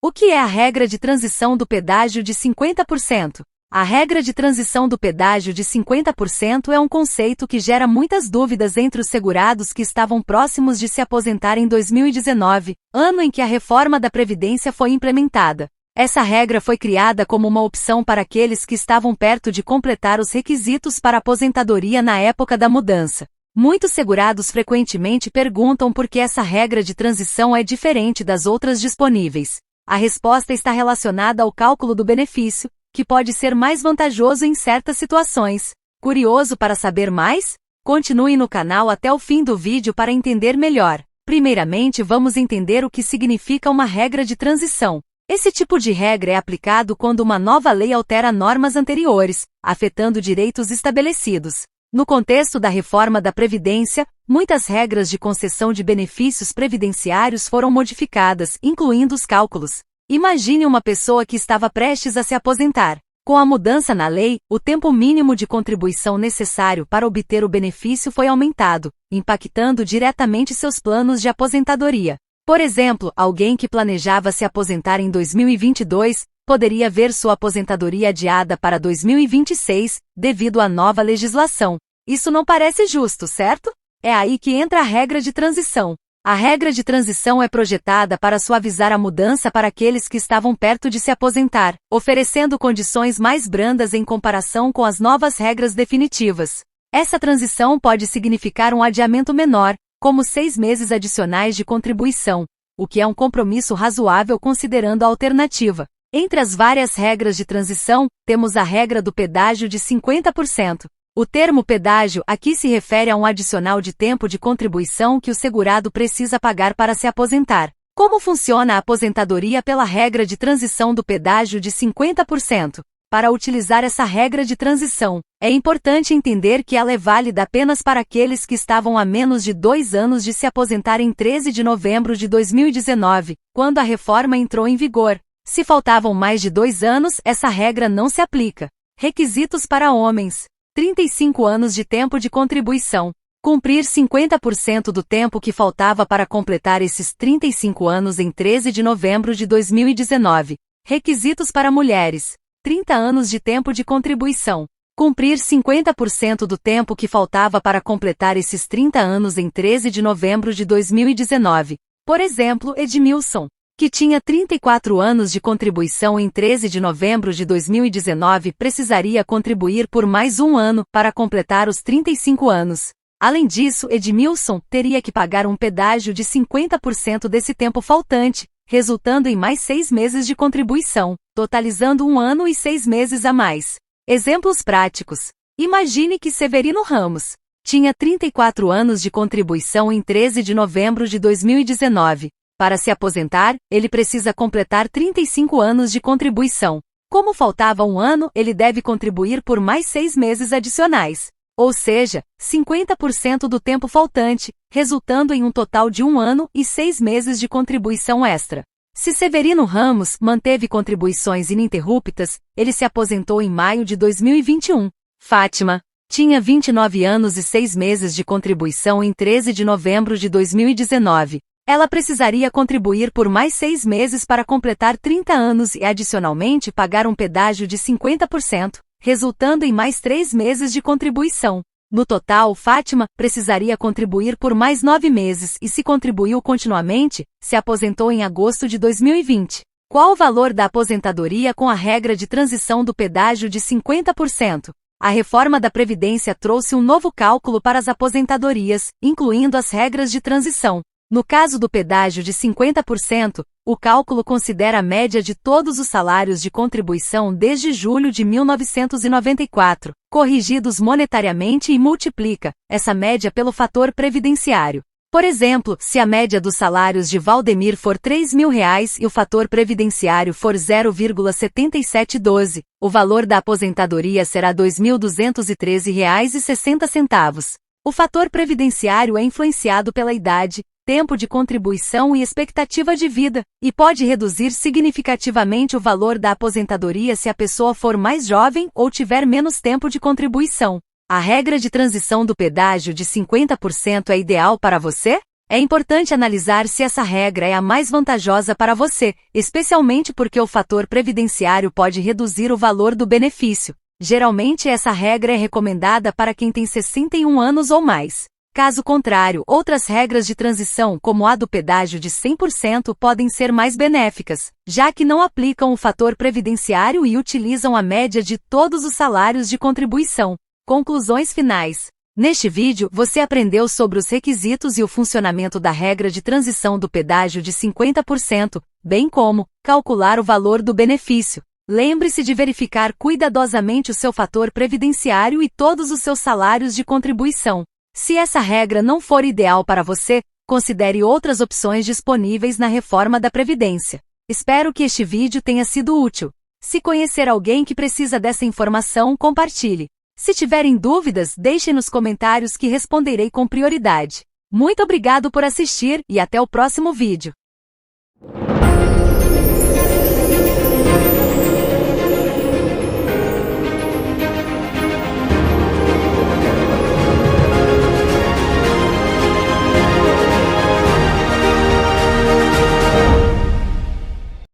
O que é a regra de transição do pedágio de 50%? A regra de transição do pedágio de 50% é um conceito que gera muitas dúvidas entre os segurados que estavam próximos de se aposentar em 2019, ano em que a reforma da Previdência foi implementada. Essa regra foi criada como uma opção para aqueles que estavam perto de completar os requisitos para aposentadoria na época da mudança. Muitos segurados frequentemente perguntam por que essa regra de transição é diferente das outras disponíveis. A resposta está relacionada ao cálculo do benefício, que pode ser mais vantajoso em certas situações. Curioso para saber mais? Continue no canal até o fim do vídeo para entender melhor. Primeiramente, vamos entender o que significa uma regra de transição. Esse tipo de regra é aplicado quando uma nova lei altera normas anteriores, afetando direitos estabelecidos. No contexto da reforma da Previdência, muitas regras de concessão de benefícios previdenciários foram modificadas, incluindo os cálculos. Imagine uma pessoa que estava prestes a se aposentar. Com a mudança na lei, o tempo mínimo de contribuição necessário para obter o benefício foi aumentado, impactando diretamente seus planos de aposentadoria. Por exemplo, alguém que planejava se aposentar em 2022, poderia ver sua aposentadoria adiada para 2026, devido à nova legislação. Isso não parece justo, certo? É aí que entra a regra de transição. A regra de transição é projetada para suavizar a mudança para aqueles que estavam perto de se aposentar, oferecendo condições mais brandas em comparação com as novas regras definitivas. Essa transição pode significar um adiamento menor, como 6 meses adicionais de contribuição, o que é um compromisso razoável considerando a alternativa. Entre as várias regras de transição, temos a regra do pedágio de 50%. O termo pedágio aqui se refere a um adicional de tempo de contribuição que o segurado precisa pagar para se aposentar. Como funciona a aposentadoria pela regra de transição do pedágio de 50%? Para utilizar essa regra de transição, é importante entender que ela é válida apenas para aqueles que estavam a menos de 2 anos de se aposentar em 13 de novembro de 2019, quando a reforma entrou em vigor. Se faltavam mais de 2 anos, essa regra não se aplica. Requisitos para homens: 35 anos de tempo de contribuição. Cumprir 50% do tempo que faltava para completar esses 35 anos em 13 de novembro de 2019. Requisitos para mulheres: 30 anos de tempo de contribuição. Cumprir 50% do tempo que faltava para completar esses 30 anos em 13 de novembro de 2019. Por exemplo, Edmilson, que tinha 34 anos de contribuição em 13 de novembro de 2019, precisaria contribuir por mais um ano para completar os 35 anos. Além disso, Edmilson teria que pagar um pedágio de 50% desse tempo faltante, resultando em mais 6 meses de contribuição, totalizando 1 ano e 6 meses a mais. Exemplos práticos. Imagine que Severino Ramos tinha 34 anos de contribuição em 13 de novembro de 2019. Para se aposentar, ele precisa completar 35 anos de contribuição. Como faltava 1 ano, ele deve contribuir por mais 6 meses adicionais. Ou seja, 50% do tempo faltante, resultando em um total de 1 ano e 6 meses de contribuição extra. Se Severino Ramos manteve contribuições ininterruptas, ele se aposentou em maio de 2021. Fátima tinha 29 anos e 6 meses de contribuição em 13 de novembro de 2019. Ela precisaria contribuir por mais 6 meses para completar 30 anos e adicionalmente pagar um pedágio de 50%, resultando em mais 3 meses de contribuição. No total, Fátima precisaria contribuir por mais 9 meses e, se contribuiu continuamente, se aposentou em agosto de 2020. Qual o valor da aposentadoria com a regra de transição do pedágio de 50%? A reforma da Previdência trouxe um novo cálculo para as aposentadorias, incluindo as regras de transição. No caso do pedágio de 50%, o cálculo considera a média de todos os salários de contribuição desde julho de 1994, corrigidos monetariamente, e multiplica essa média pelo fator previdenciário. Por exemplo, se a média dos salários de Valdemir for R$3.000 e o fator previdenciário for 0,7712, o valor da aposentadoria será R$ 2.213,60. O fator previdenciário é influenciado pela idade, tempo de contribuição e expectativa de vida, e pode reduzir significativamente o valor da aposentadoria se a pessoa for mais jovem ou tiver menos tempo de contribuição. A regra de transição do pedágio de 50% é ideal para você? É importante analisar se essa regra é a mais vantajosa para você, especialmente porque o fator previdenciário pode reduzir o valor do benefício. Geralmente essa regra é recomendada para quem tem 61 anos ou mais. Caso contrário, outras regras de transição, como a do pedágio de 100%, podem ser mais benéficas, já que não aplicam o fator previdenciário e utilizam a média de todos os salários de contribuição. Conclusões finais. Neste vídeo, você aprendeu sobre os requisitos e o funcionamento da regra de transição do pedágio de 50%, bem como calcular o valor do benefício. Lembre-se de verificar cuidadosamente o seu fator previdenciário e todos os seus salários de contribuição. Se essa regra não for ideal para você, considere outras opções disponíveis na reforma da Previdência. Espero que este vídeo tenha sido útil. Se conhecer alguém que precisa dessa informação, compartilhe. Se tiverem dúvidas, deixem nos comentários que responderei com prioridade. Muito obrigado por assistir e até o próximo vídeo.